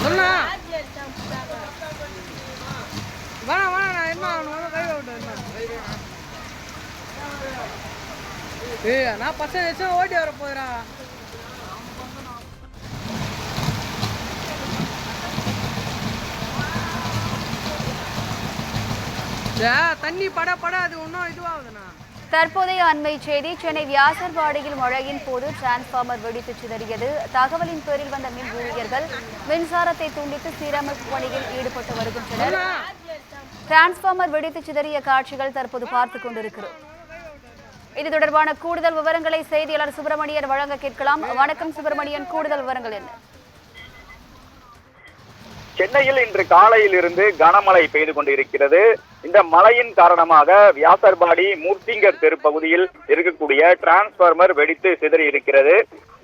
சொன்னா வேணாம் வேணாம் நான் என்ன கை விட்டேன் நான் 10 லட்சம் ஓட்டி வர போகிறா தண்ணி பட அது ஒன்றும் இதுவாகுதுண்ணா. தற்போதைய அண்மை செய்தி சென்னை வியாசர்பாடியில் மழையின் போது டிரான்ஸ்பார்மர் வெடித்து சிதறியது. தகவலின் பேரில் வந்த மின் ஊழியர்கள் மின்சாரத்தை துண்டித்து சீரமைப்பு பணியில் ஈடுபட்டு வருகின்றனர். டிரான்ஸ்பார்மர் வெடித்து சிதறிய காட்சிகள் தற்போது பார்த்துக் கொண்டிருக்கிறோம். இது தொடர்பான கூடுதல் விவரங்களை செய்தியாளர் சுப்பிரமணியன் வழங்க கேட்கலாம். வணக்கம் சுப்பிரமணியன், கூடுதல் விவரங்கள் என்ன? சென்னையில் இன்று காலையில் இருந்து கனமழை பெய்து கொண்டிருக்கிறது. இந்த மழையின் காரணமாக வியாசர்பாடி மூர்த்திங்கர் தெரு பகுதியில் இருக்கக்கூடிய டிரான்ஸ்பார்மர் வெடித்து சிதறி இருக்கிறது.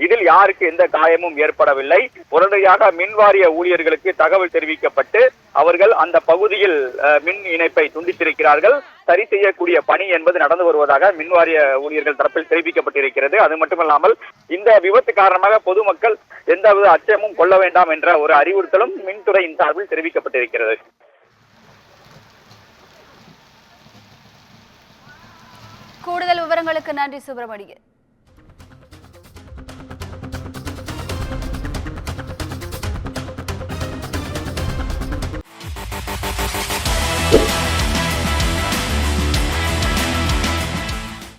இதில் யாருக்கு எந்த காயமும் ஏற்படவில்லை. உடனடியாக மின்வாரிய ஊழியர்களுக்கு தகவல் தெரிவிக்கப்பட்டு அவர்கள் அந்த பகுதியில் மின் இணைப்பை துண்டித்திருக்கிறார்கள். சரி செய்யக்கூடிய பணி என்பது நடந்து வருவதாக மின்வாரிய ஊழியர்கள் தரப்பில் தெரிவிக்கப்பட்டிருக்கிறது. அது மட்டுமல்லாமல் இந்த விபத்து காரணமாக பொதுமக்கள் எந்தவித அச்சமும் கொள்ள வேண்டாம் என்ற ஒரு அறிவுறுத்தலும் மின்துறையின் சார்பில் தெரிவிக்கப்பட்டிருக்கிறது. கூடுதல் விவரங்களுக்கு நன்றி சுப்பிரமணியன்.